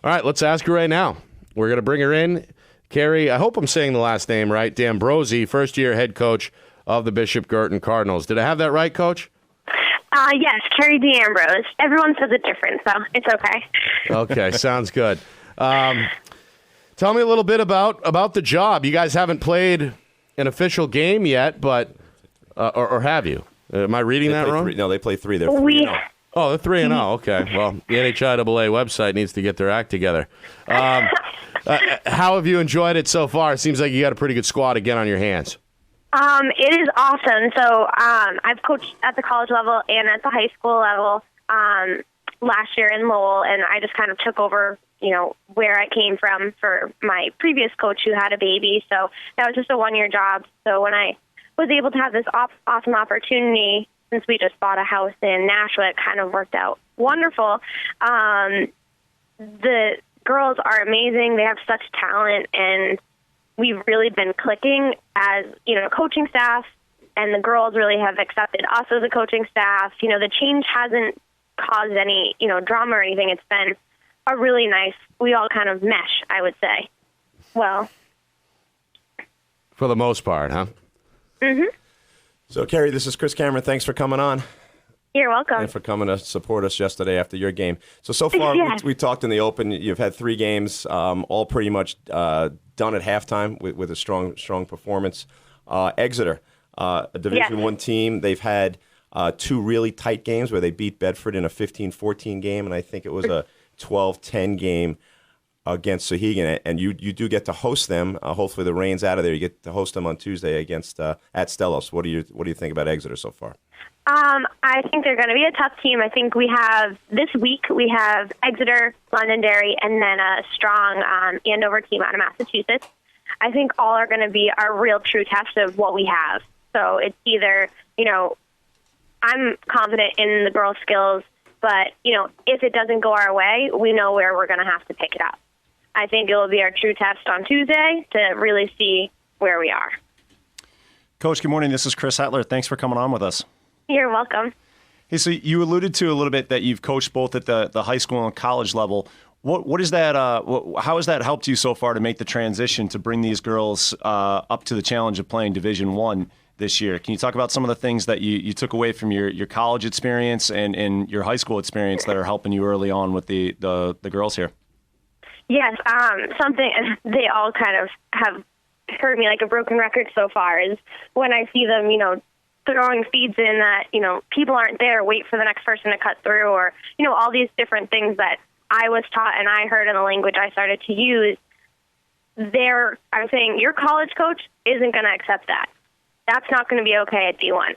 All right, let's ask her right now. We're going to bring her in. Kerry, I hope I'm saying the last name right, Ambroise, first-year head coach of the Bishop Guertin Cardinals. Did I have that right, Coach? Yes, Kerry Ambroise. Everyone says it different, so it's okay. Okay, sounds good. Tell me a little bit about the job. You guys haven't played an official game yet, but or have you? Am I reading that wrong? No, they play 3. They're 3-0. Oh, they're 3-0. Okay. Well, the NHIAA website needs to get their act together. How have you enjoyed it so far? It seems like you got a pretty good squad again on your hands. It is awesome. So I've coached at the college level and at the high school level last year in Lowell, and I just kind of took over, where I came from for my previous coach who had a baby. So that was just a one-year job. So when I was able to have this awesome opportunity, since we just bought a house in Nashua, it kind of worked out wonderful. The girls are amazing. They have such talent, and we've really been clicking as, coaching staff, and the girls really have accepted us as a coaching staff. The change hasn't caused any, drama or anything. It's been a really nice, we all kind of mesh, I would say. Well. For the most part, huh? Mm-hmm. So, Kerry, this is Chris Cameron. Thanks for coming on. You're welcome. And for coming to support us yesterday after your game. So far, we talked in the open. You've had 3 games, all pretty much done at halftime with a strong performance. Exeter, a Division I team, they've had 2 really tight games where they beat Bedford in a 15-14 game, and I think it was a 12-10 game against Sahegan. And you do get to host them. Hopefully the rain's out of there. You get to host them on Tuesday against at Stellos. What do you think about Exeter so far? I think they're going to be a tough team. I think this week we have Exeter, Londonderry, and then a strong Andover team out of Massachusetts. I think all are going to be our real true test of what we have. So it's either, I'm confident in the girls' skills, but, if it doesn't go our way, we know where we're going to have to pick it up. I think it will be our true test on Tuesday to really see where we are. Coach, good morning. This is Chris Hetler. Thanks for coming on with us. You're welcome. Hey, so you alluded to a little bit that you've coached both at the high school and college level. What is that? How has that helped you so far to make the transition to bring these girls up to the challenge of playing Division I this year? Can you talk about some of the things that you took away from your college experience and your high school experience that are helping you early on with the girls here? Yes, something, and they all kind of have heard me like a broken record so far, is when I see them, throwing feeds in that, people aren't there, wait for the next person to cut through, or, all these different things that I was taught and I heard in the language I started to use. I'm saying your college coach isn't going to accept that. That's not going to be okay at D1.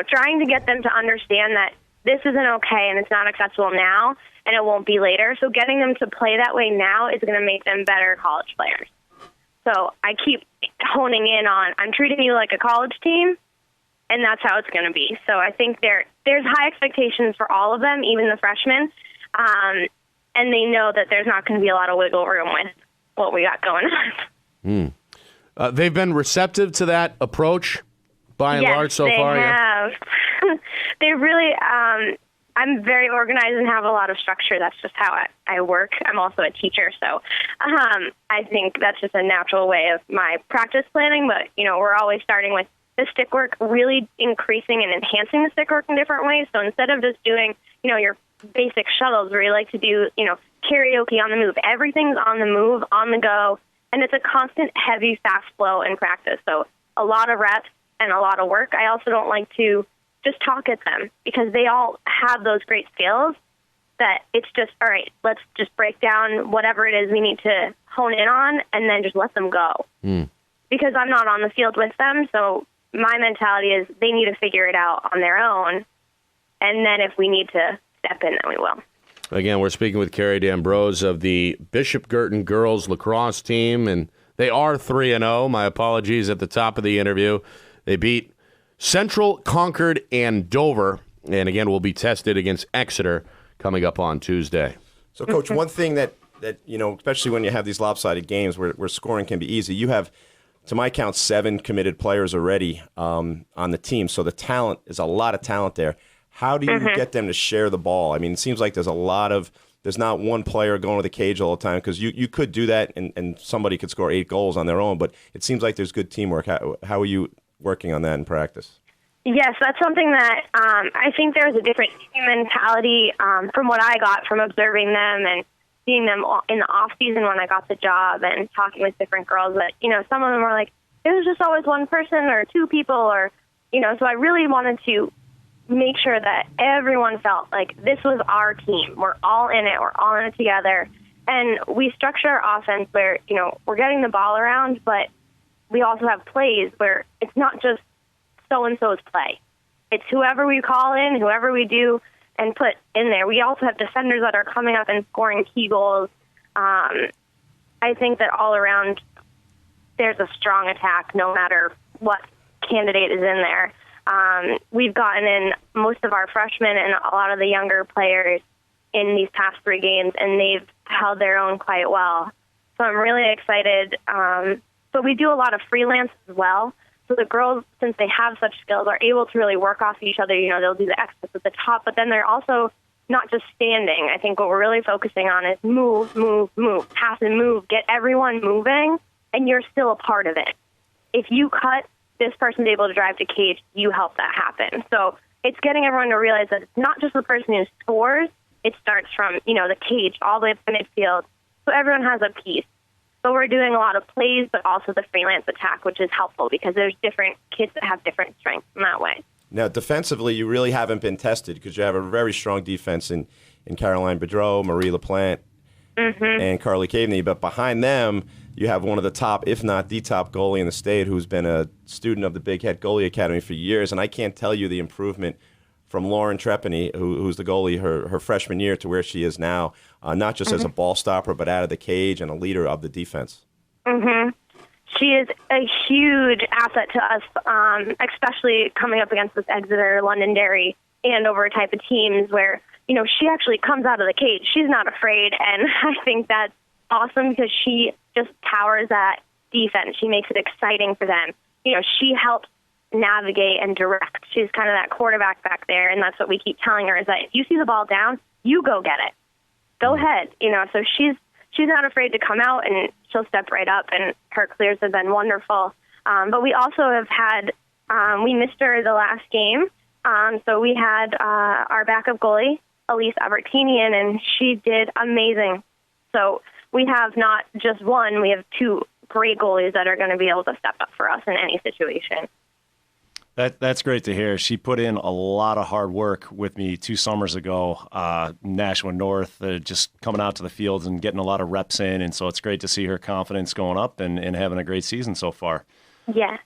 Trying to get them to understand that this isn't okay and it's not acceptable now and it won't be later. So getting them to play that way now is going to make them better college players. So I keep honing in on, I'm treating you like a college team, and that's how it's going to be. So I think there's high expectations for all of them, even the freshmen, and they know that there's not going to be a lot of wiggle room with what we got going on. They've been receptive to that approach by and large so far? Yes, they have. They really, I'm very organized and have a lot of structure. That's just how I work. I'm also a teacher, so I think that's just a natural way of my practice planning. But, we're always starting with the stick work, really increasing and enhancing the stick work in different ways. So instead of just doing, your basic shuttles, where you like to do, karaoke on the move, everything's on the move, on the go, and it's a constant, heavy, fast flow in practice. So a lot of reps and a lot of work. I also don't like to just talk at them because they all have those great skills that it's just, all right, let's just break down whatever it is we need to hone in on and then just let them go. Because I'm not on the field with them, so my mentality is they need to figure it out on their own, and then if we need to step in, then we will. Again, we're speaking with Kerry Ambroise of the Bishop Guertin girls lacrosse team, and they are 3-0. My apologies at the top of the interview. They beat Central, Concord, and Dover, and again, will be tested against Exeter coming up on Tuesday. So, Coach, one thing that especially when you have these lopsided games where scoring can be easy, you have, to my count, 7 committed players already on the team. So the talent is a lot of talent there. How do you get them to share the ball? I mean, it seems like there's a lot of there's not one player going to the cage all the time, because you could do that and somebody could score 8 goals on their own, but it seems like there's good teamwork. How are you working on that in practice? Yes, that's something that I think there's a different team mentality from what I got from observing them and seeing them in the off season when I got the job and talking with different girls. That some of them were like, it was just always one person or 2 people, or So I really wanted to make sure that everyone felt like this was our team. We're all in it. We're all in it together. And we structure our offense where, we're getting the ball around, but we also have plays where it's not just so-and-so's play. It's whoever we call in, whoever we do and put in there. We also have defenders that are coming up and scoring key goals. I think that all around there's a strong attack no matter what candidate is in there. We've gotten in most of our freshmen and a lot of the younger players in these past 3 games, and they've held their own quite well. So I'm really excited. But we do a lot of freelance as well. So the girls, since they have such skills, are able to really work off each other. They'll do the extras at the top, but then they're also not just standing. I think what we're really focusing on is move, pass and move, get everyone moving, and you're still a part of it. If you cut, this person's able to drive to cage, you help that happen. So it's getting everyone to realize that it's not just the person who scores. It starts from, the cage all the way up to midfield. So everyone has a piece. So we're doing a lot of plays, but also the freelance attack, which is helpful because there's different kids that have different strengths in that way. Now, defensively, you really haven't been tested because you have a very strong defense in Caroline Bedreau, Marie LaPlante, and Carly Caveney. But behind them, you have one of the top, if not the top goalie in the state, who's been a student of the Big Head Goalie Academy for years. And I can't tell you the improvement from Lauren Trepany, who's the goalie her freshman year, to where she is now, not just as a ball stopper, but out of the cage and a leader of the defense. She is a huge asset to us, especially coming up against this Exeter, Londonderry, Andover type of teams where, she actually comes out of the cage. She's not afraid, and I think that's awesome because she just powers that defense. She makes it exciting for them. She helps navigate and direct. She's kind of that quarterback back there, and that's what we keep telling her is that if you see the ball down, you go get it. Go ahead. So she's not afraid to come out, and she'll step right up, and her clears have been wonderful. But we also have had, we missed her the last game, so we had our backup goalie, Elise Albertinian, and she did amazing. So we have not just one, we have 2 great goalies that are going to be able to step up for us in any situation. That's great to hear. She put in a lot of hard work with me 2 summers ago, Nashua North, just coming out to the fields and getting a lot of reps in. And so it's great to see her confidence going up and having a great season so far. Yeah.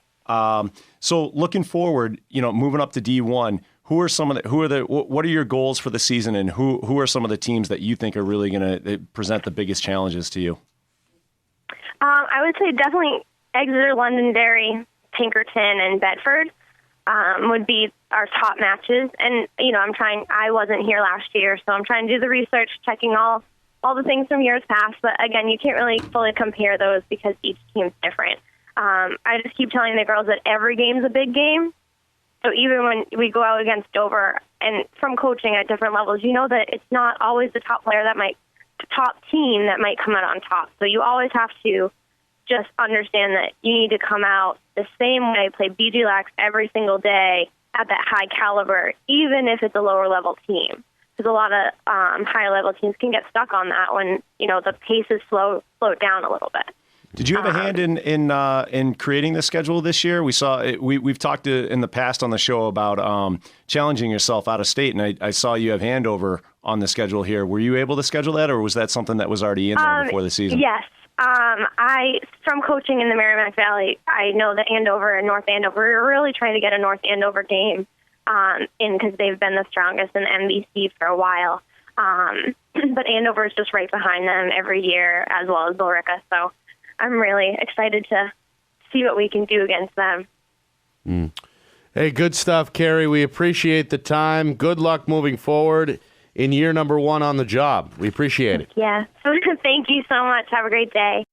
So looking forward, moving up to D1, what are your goals for the season, and who are some of the teams that you think are really going to present the biggest challenges to you? I would say definitely Exeter, Londonderry, Pinkerton, and Bedford. Would be our top matches. And, I wasn't here last year, so I'm trying to do the research, checking all the things from years past. But, again, you can't really fully compare those because each team's different. I just keep telling the girls that every game's a big game. So even when we go out against Dover and from coaching at different levels, that it's not always the top player top team that might come out on top. So you always have to just understand that you need to come out the same way, play BG-Lax every single day at that high caliber, even if it's a lower level team. Because a lot of higher level teams can get stuck on that when, the pace is slowed down a little bit. Did you have a hand in creating the schedule this year? We saw we've talked in the past on the show about challenging yourself out of state, and I saw you have Andover on the schedule here. Were you able to schedule that, or was that something that was already in there before the season? Yes. From coaching in the Merrimack Valley, I know that Andover and North Andover, we're really trying to get a North Andover game in because they've been the strongest in the MVC for a while. But Andover is just right behind them every year, as well as Billerica. So I'm really excited to see what we can do against them. Hey, good stuff, Kerry. We appreciate the time. Good luck moving forward in year number 1 on the job. We appreciate it. Yeah. Thank you so much. Have a great day.